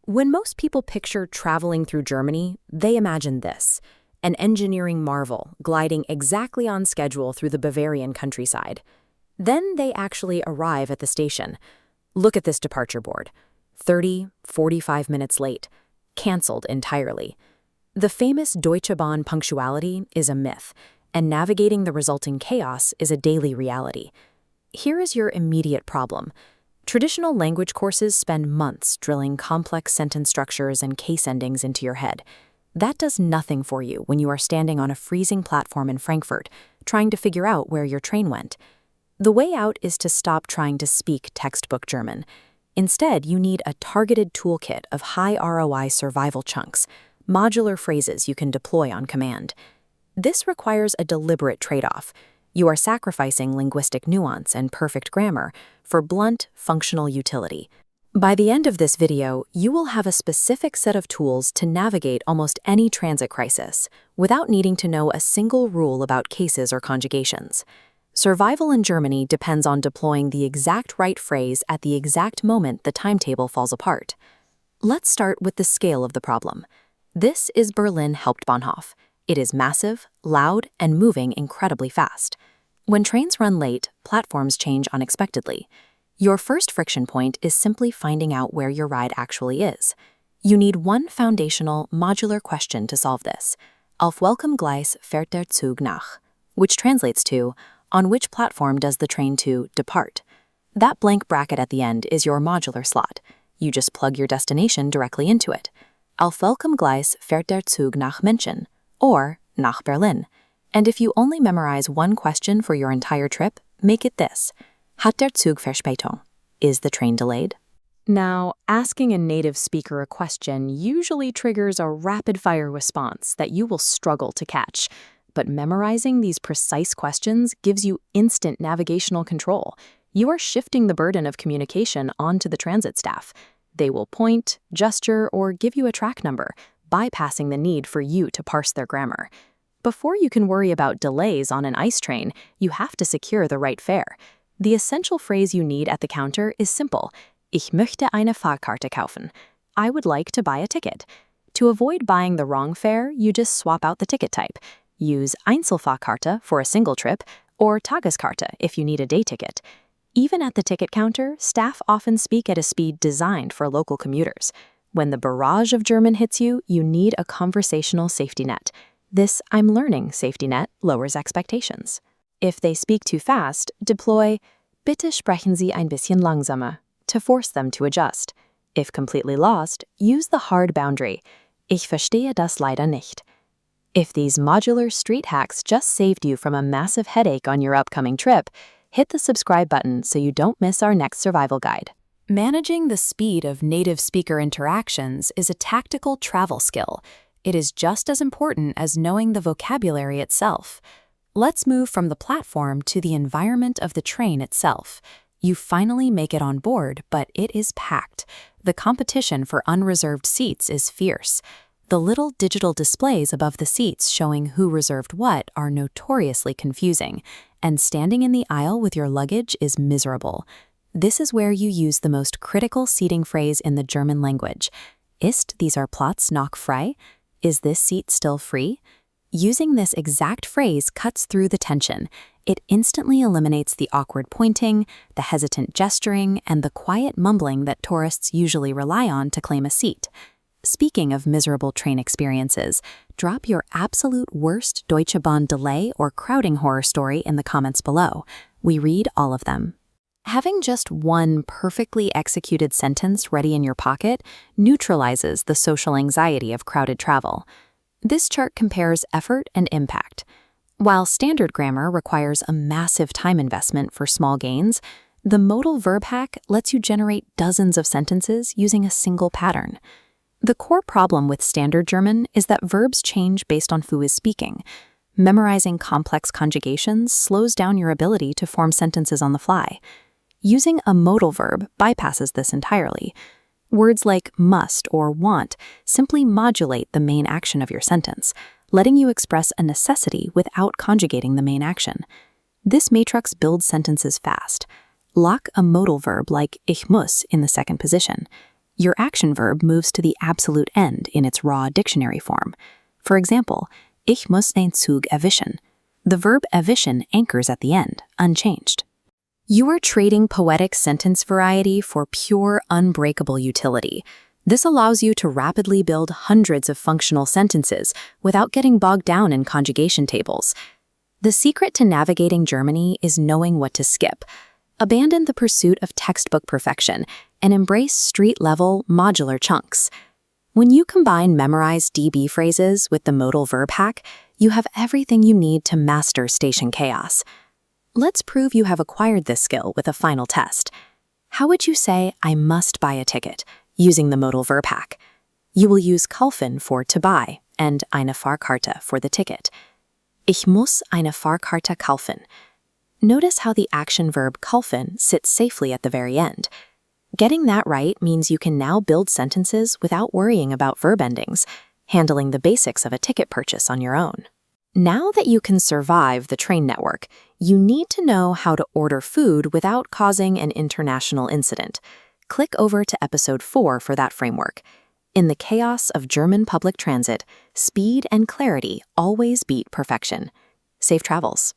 When most people picture traveling through Germany, they imagine this: an engineering marvel gliding exactly on schedule through the Bavarian countryside. Then they actually arrive at the station. Look at this departure board. 45 minutes late. Cancelled entirely. The famous Deutsche Bahn punctuality is a myth, and navigating the resulting chaos is a daily reality. Here is your immediate problem. Traditional language courses spend months drilling complex sentence structures and case endings into your head. That does nothing for you when you are standing on a freezing platform in Frankfurt, trying to figure out where your train went. The way out is to stop trying to speak textbook German. Instead, you need a targeted toolkit of high ROI survival chunks, modular phrases you can deploy on command. This requires a deliberate trade-off. You are sacrificing linguistic nuance and perfect grammar for blunt, functional utility. By the end of this video, you will have a specific set of tools to navigate almost any transit crisis without needing to know a single rule about cases or conjugations. Survival in Germany depends on deploying the exact right phrase at the exact moment the timetable falls apart. Let's start with the scale of the problem. This is Berlin Hauptbahnhof. It is massive, loud, and moving incredibly fast. When trains run late, platforms change unexpectedly. Your first friction point is simply finding out where your ride actually is. You need one foundational, modular question to solve this. Auf welchem Gleis fährt der Zug nach? Which translates to, on which platform does the train to depart? That blank bracket at the end is your modular slot. You just plug your destination directly into it. Auf welchem Gleis fährt der Zug nach München? Or nach Berlin. And if you only memorize one question for your entire trip, make it this: Hat der Zug Verspätung? Is the train delayed? Now, asking a native speaker a question usually triggers a rapid-fire response that you will struggle to catch. But memorizing these precise questions gives you instant navigational control. You are shifting the burden of communication onto the transit staff. They will point, gesture, or give you a track number, bypassing the need for you to parse their grammar. Before you can worry about delays on an ICE train, you have to secure the right fare. The essential phrase you need at the counter is simple: Ich möchte eine Fahrkarte kaufen. I would like to buy a ticket. To avoid buying the wrong fare, you just swap out the ticket type. Use Einzelfahrkarte for a single trip, or Tageskarte if you need a day ticket. Even at the ticket counter, staff often speak at a speed designed for local commuters. When the barrage of German hits you, you need a conversational safety net. This I'm learning safety net lowers expectations. If they speak too fast, deploy Bitte sprechen Sie ein bisschen langsamer to force them to adjust. If completely lost, use the hard boundary. Ich verstehe das leider nicht. If these modular street hacks just saved you from a massive headache on your upcoming trip, hit the subscribe button so you don't miss our next survival guide. Managing the speed of native speaker interactions is a tactical travel skill. It is just as important as knowing the vocabulary itself. Let's move from the platform to the environment of the train itself. You finally make it on board, but it is packed. The competition for unreserved seats is fierce. The little digital displays above the seats showing who reserved what are notoriously confusing, and standing in the aisle with your luggage is miserable. This is where you use the most critical seating phrase in the German language. Ist dieser Platz noch frei? Is this seat still free? Using this exact phrase cuts through the tension. It instantly eliminates the awkward pointing, the hesitant gesturing, and the quiet mumbling that tourists usually rely on to claim a seat. Speaking of miserable train experiences, drop your absolute worst Deutsche Bahn delay or crowding horror story in the comments below. We read all of them. Having just one perfectly executed sentence ready in your pocket neutralizes the social anxiety of crowded travel. This chart compares effort and impact. While standard grammar requires a massive time investment for small gains, the modal verb hack lets you generate dozens of sentences using a single pattern. The core problem with standard German is that verbs change based on who is speaking. Memorizing complex conjugations slows down your ability to form sentences on the fly. Using a modal verb bypasses this entirely. Words like must or want simply modulate the main action of your sentence, letting you express a necessity without conjugating the main action. This matrix builds sentences fast. Lock a modal verb like ich muss in the second position. your action verb moves to the absolute end in its raw dictionary form. For example, ich muss den Zug erwischen. The verb erwischen anchors at the end, unchanged. You are trading poetic sentence variety for pure, unbreakable utility. This allows you to rapidly build hundreds of functional sentences without getting bogged down in conjugation tables. The secret to navigating Germany is knowing what to skip. Abandon the pursuit of textbook perfection and embrace street-level, modular chunks. When you combine memorized DB phrases with the modal verb hack, you have everything you need to master station chaos. Let's prove you have acquired this skill with a final test. How would you say, I must buy a ticket, using the modal verb hack? You will use kaufen for to buy and eine Fahrkarte for the ticket. Ich muss eine Fahrkarte kaufen. Notice how the action verb kaufen sits safely at the very end. Getting that right means you can now build sentences without worrying about verb endings, handling the basics of a ticket purchase on your own. Now that you can survive the train network, you need to know how to order food without causing an international incident. Click over to episode 4 for that framework. In the chaos of German public transit, speed and clarity always beat perfection. Safe travels.